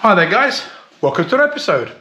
Hi there guys, welcome to an episode.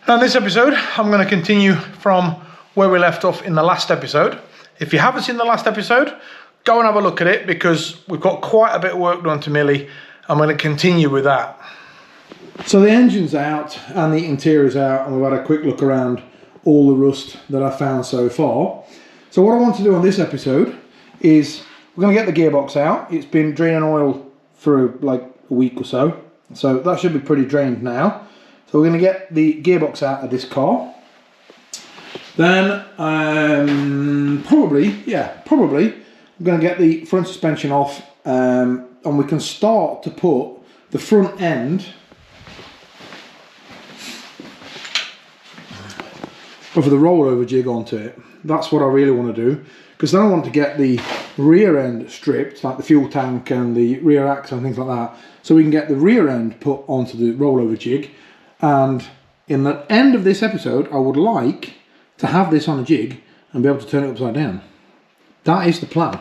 Now in this episode I'm going to continue from where we left off in the last episode. If you haven't seen the last episode, go and have a look at it because we've got quite a bit of work done to Millie. I'm going to continue with that. So the engine's out and the interior's out and we've had a quick look around all the rust that I've found so far. So what I want to do on this episode is we're going to get the gearbox out. It's been draining oil for like a week or so. So that should be pretty drained now. So we're going to get the gearbox out of this car. Then probably I'm going to get the front suspension off and we can start to put the front end of the rollover jig onto it. That's what I really want to do, because then I want to get the rear end stripped, like the fuel tank and the rear axle and things like that, so we can get the rear end put onto the rollover jig. And in the end of this episode I would like to have this on a jig and be able to turn it upside down. That is the plan.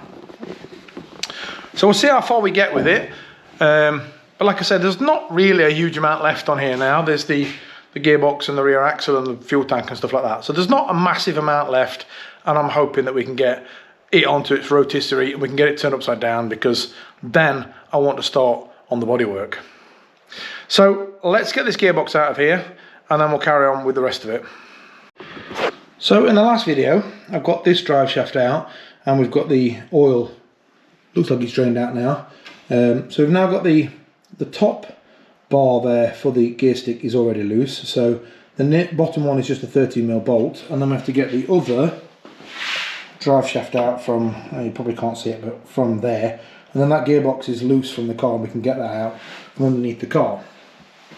So we'll see how far we get with it, but like I said, there's not really a huge amount left on here now. There's the gearbox and the rear axle and the fuel tank and stuff like that, so there's not a massive amount left, and I'm hoping that we can get it onto its rotisserie and we can get it turned upside down, because then I want to start on the bodywork. So let's get this gearbox out of here and then we'll carry on with the rest of it. So in the last video I've got this drive shaft out and we've got the oil, looks like it's drained out now. So we've now got the top bar there for the gear stick is already loose, so the bottom one is just a 13mm bolt, and then we have to get the other drive shaft out from, you probably can't see it, but from there, and then that gearbox is loose from the car and we can get that out from underneath the car.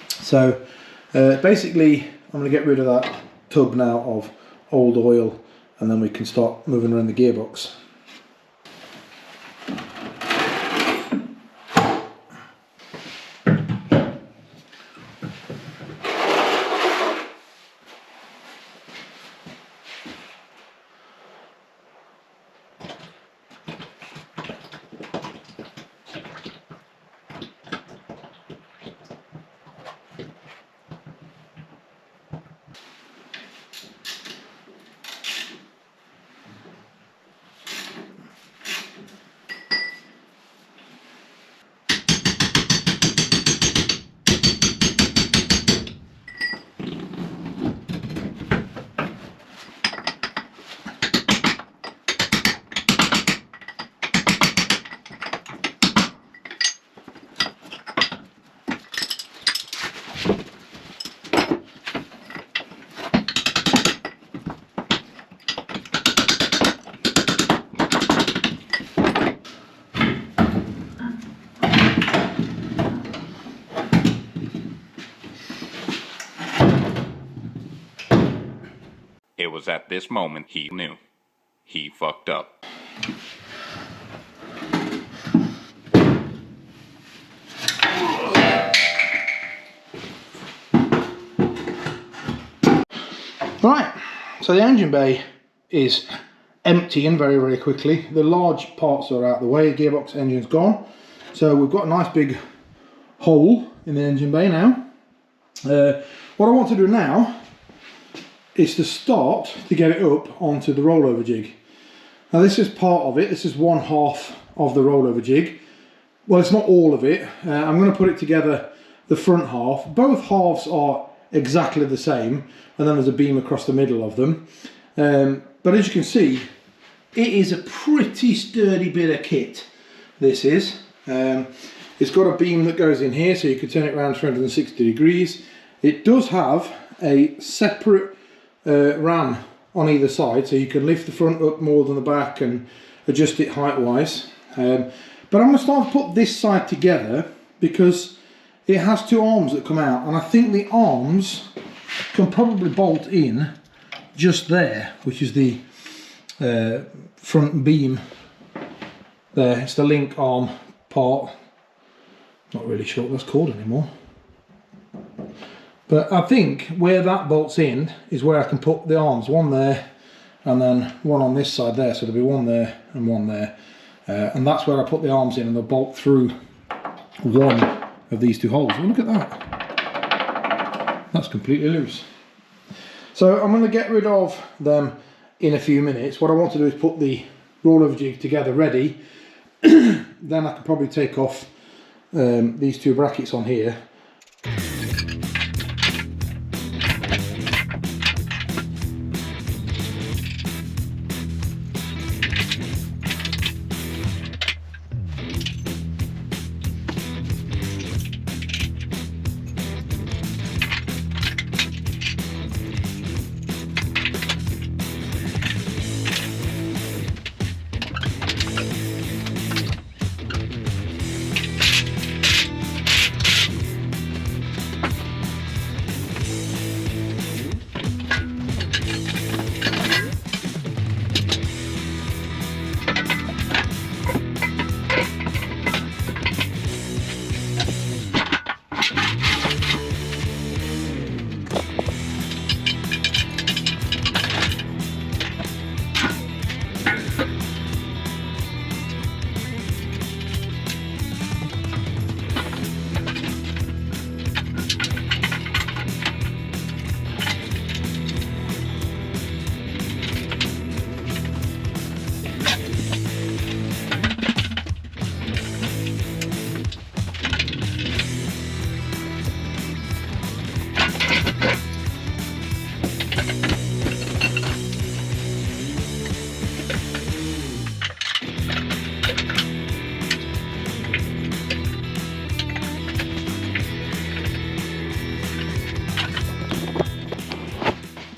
So basically I'm going to get rid of that tub now of old oil and then we can start moving around the gearbox. It was at this moment he knew. He fucked up. Right, so the engine bay is emptying very, very quickly. The large parts are out of the way, the gearbox engine's gone. So we've got a nice big hole in the engine bay now. What I want to do now is to start to get it up onto the rollover jig. Now this is part of it, this is one half of the rollover jig. Well, it's not all of it. I'm going to put it together, the front half. Both halves are exactly the same, and then there's a beam across the middle of them. But as you can see, it is a pretty sturdy bit of kit, this is. It's got a beam that goes in here, so you can turn it around 360 degrees. It does have a separate ram on either side, so you can lift the front up more than the back and adjust it height wise. But I'm going to start to put this side together because it has two arms that come out, and I think the arms can probably bolt in just there, which is the front beam there. It's the link arm part. Not really sure what that's called anymore. But I think where that bolts in is where I can put the arms, one there and then one on this side there, so there'll be one there and one there. And that's where I put the arms in, and they'll bolt through one of these two holes. Well, look at that. That's completely loose. So I'm going to get rid of them in a few minutes. What I want to do is put the rollover jig together ready. Then I can probably take off these two brackets on here.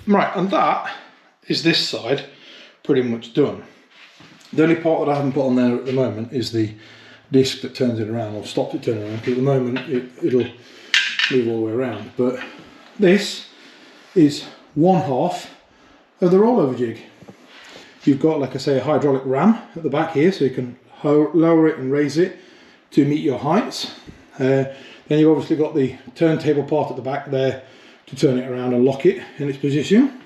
Right, and that is this side pretty much done. The only part that I haven't put on there at the moment is the disc that turns it around, or stops it turning around, because at the moment it'll move all the way around. But this is one half of the rollover jig. You've got, like I say, a hydraulic ram at the back here, so you can lower it and raise it to meet your heights. Then you've obviously got the turntable part at the back there to turn it around and lock it in its position.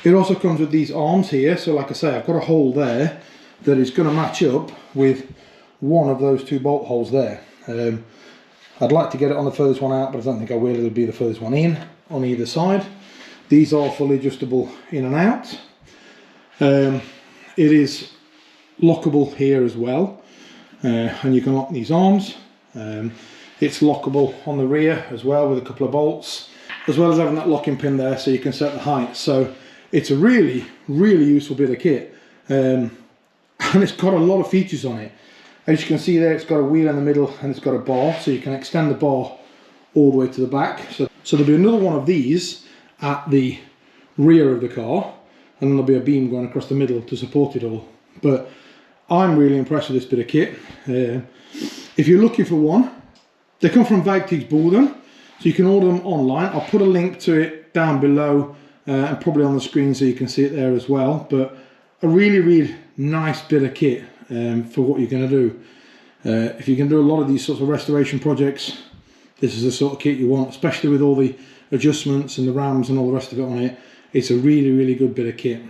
It also comes with these arms here, so like I say, I've got a hole there that is going to match up with one of those two bolt holes there. I'd like to get it on the furthest one out, but I don't think I will. It'll be the furthest one in on either side. These are fully adjustable in and out. It is lockable here as well, and you can lock these arms. It's lockable on the rear as well with a couple of bolts, as well as having that locking pin there so you can set the height. So it's a really useful bit of kit, and it's got a lot of features on it. As you can see there, it's got a wheel in the middle and it's got a bar, so you can extend the bar all the way to the back. So there'll be another one of these at the rear of the car, and then there'll be a beam going across the middle to support it all. But I'm really impressed with this bit of kit. If you're looking for one, they come from Wagtigs Boden, so you can order them online. I'll put a link to it down below and probably on the screen so you can see it there as well. But a really nice bit of kit for what you're going to do. If you can do a lot of these sorts of restoration projects, this is the sort of kit you want, especially with all the adjustments and the rams and all the rest of it on it. It's a really good bit of kit.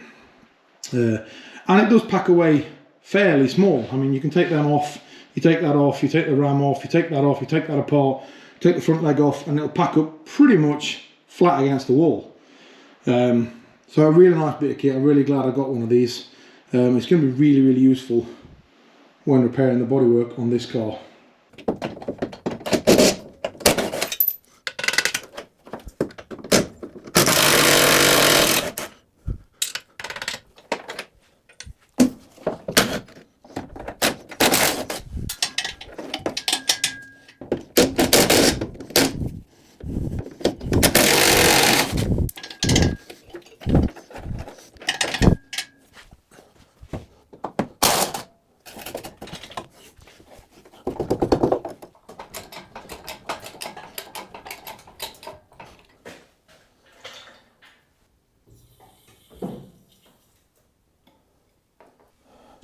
And it does pack away fairly small. I mean, you can take them off, you take that off, you take the ram off, you take that off, you take that apart, take the front leg off, and it'll pack up pretty much flat against the wall. So a really nice bit of kit. I'm really glad I got one of these. It's going to be really useful when repairing the bodywork on this car.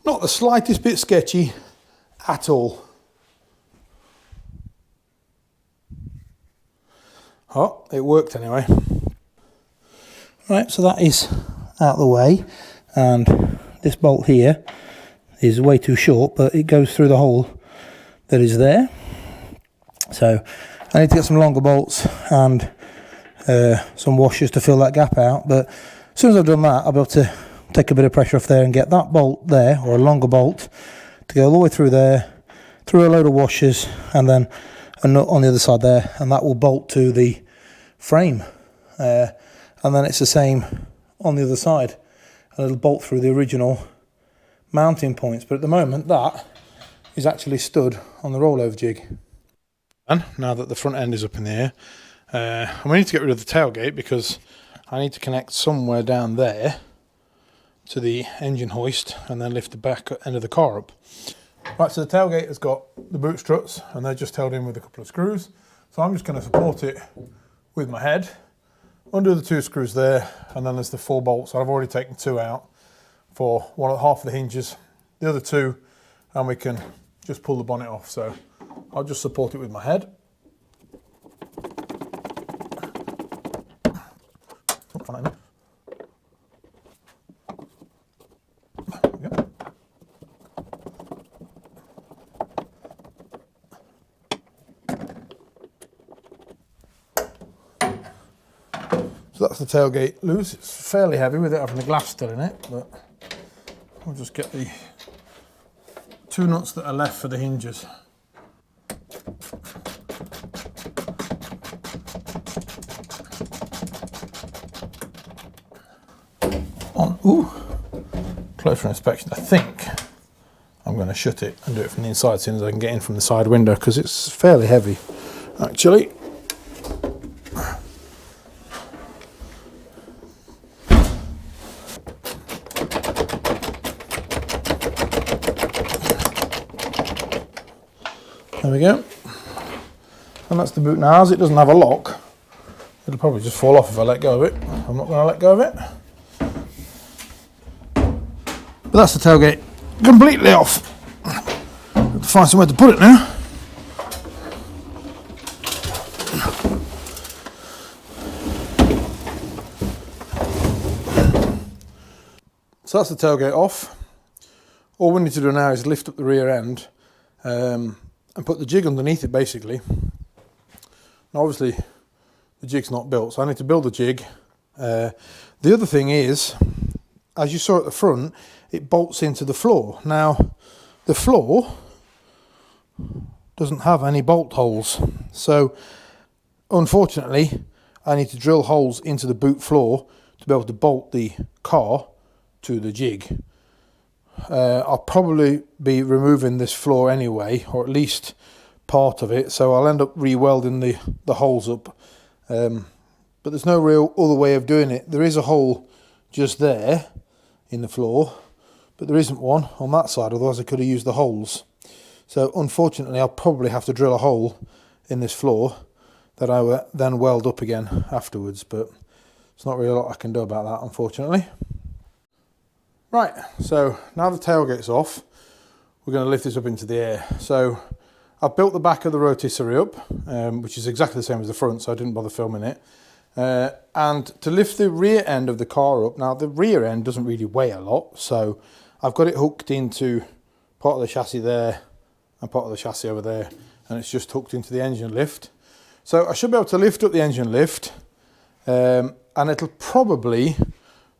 Not the slightest bit sketchy at all. Oh, it worked anyway. Right, so that is out of the way, and this bolt here is way too short, but it goes through the hole that is there. So I need to get some longer bolts and some washers to fill that gap out, but as soon as I've done that, I'll be able to take a bit of pressure off there and get that bolt there, or a longer bolt, to go all the way through there, through a load of washers, and then a nut on the other side there, and that will bolt to the frame. And then it's the same on the other side, and it'll bolt through the original mounting points. But at the moment, that is actually stood on the rollover jig. And now that the front end is up in the air, and we need to get rid of the tailgate, because I need to connect somewhere down there to the engine hoist and then lift the back end of the car up. Right, so the tailgate has got the boot struts and they're just held in with a couple of screws. So I'm just going to support it with my head, undo the 2 screws there, and then there's the 4 bolts. I've already taken 2 out for half of the hinges, the other 2, and we can just pull the bonnet off. So I'll just support it with my head. So that's the tailgate loose. It's fairly heavy with it having the glass still in it, but we'll just get the 2 nuts that are left for the hinges. Closer inspection. I think I'm going to shut it and do it from the inside as soon as I can get in from the side window, because it's fairly heavy actually. There we go. And that's the boot now. As it doesn't have a lock, it'll probably just fall off if I let go of it. I'm not going to let go of it. But that's the tailgate completely off. Have to find somewhere to put it now. So that's the tailgate off. All we need to do now is lift up the rear end and put the jig underneath it, basically. Now obviously the jig's not built, so I need to build the jig. The other thing is, as you saw at the front, it bolts into the floor. Now the floor doesn't have any bolt holes, so unfortunately I need to drill holes into the boot floor to be able to bolt the car to the jig. I'll probably be removing this floor anyway, or at least part of it, so I'll end up re-welding the holes up, but there's no real other way of doing it. There is a hole just there in the floor, but there isn't one on that side, otherwise I could have used the holes. So unfortunately I'll probably have to drill a hole in this floor that I will then weld up again afterwards, but there's not really a lot I can do about that, unfortunately. Right, so now the tailgate's off, we're going to lift this up into the air. So I've built the back of the rotisserie up, which is exactly the same as the front, so I didn't bother filming it. And to lift the rear end of the car up, now the rear end doesn't really weigh a lot, so I've got it hooked into part of the chassis there and part of the chassis over there, and it's just hooked into the engine lift. So I should be able to lift up the engine lift, and it'll probably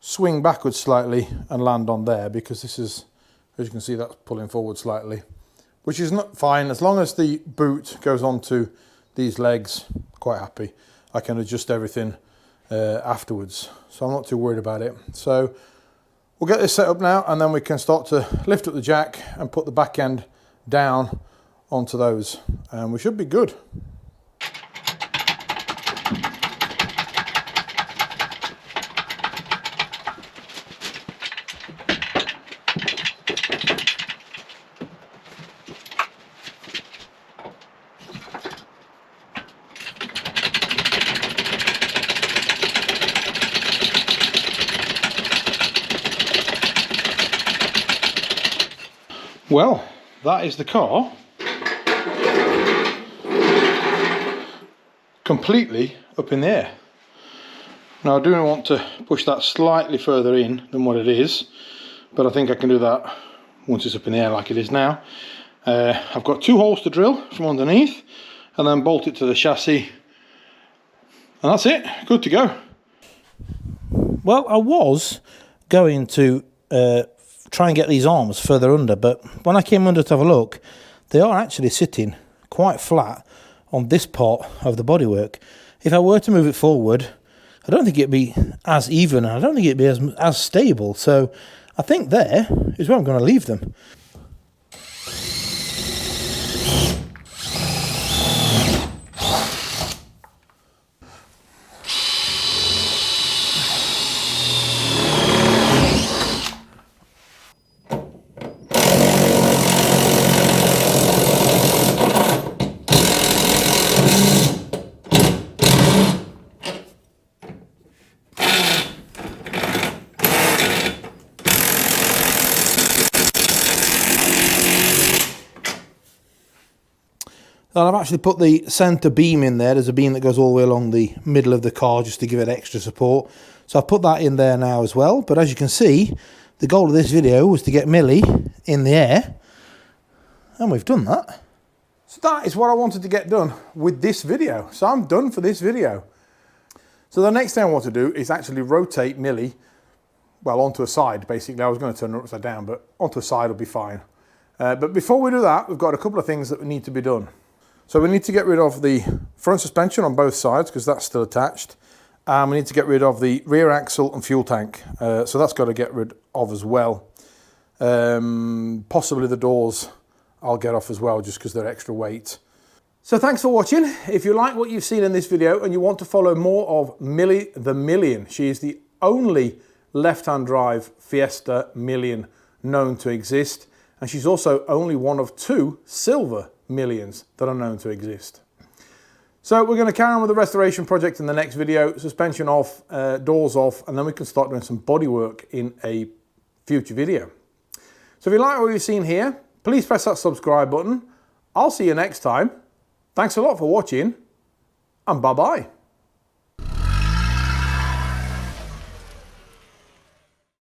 swing backwards slightly and land on there, because this is, as you can see, that's pulling forward slightly, which is not fine as long as the boot goes onto these legs. Quite happy. I can adjust everything afterwards, so I'm not too worried about it. So we'll get this set up now, and then we can start to lift up the jack and put the back end down onto those, and we should be good. Well, that is the car completely up in the air. Now I do want to push that slightly further in than what it is, but I think I can do that once it's up in the air like it is now. I've got 2 holes to drill from underneath, and then bolt it to the chassis, and that's it, good to go. Well, I was going to try and get these arms further under, but when I came under to have a look, they are actually sitting quite flat on this part of the bodywork. If I were to move it forward, I don't think it'd be as even, and I don't think it'd be as stable. So I think there is where I'm going to leave them. And I've actually put the centre beam in there. There's a beam that goes all the way along the middle of the car just to give it extra support. So I've put that in there now as well. But as you can see, the goal of this video was to get Millie in the air. And we've done that. So that is what I wanted to get done with this video. So I'm done for this video. So the next thing I want to do is actually rotate Millie, well, onto a side, basically. I was going to turn her upside down, but onto a side will be fine. But before we do that, we've got a couple of things that need to be done. So we need to get rid of the front suspension on both sides because that's still attached. And we need to get rid of the rear axle and fuel tank. So that's got to get rid of as well. Possibly the doors I'll get off as well just because they're extra weight. So thanks for watching. If you like what you've seen in this video and you want to follow more of Millie the Million, she is the only left-hand drive Fiesta Million known to exist. And she's also only one of 2 silver Millions that are known to exist. So we're going to carry on with the restoration project in the next video. Suspension off, doors off, and then we can start doing some bodywork in a future video. So if you like what you've seen here, please press that subscribe button. I'll see you next time. Thanks a lot for watching, and bye-bye.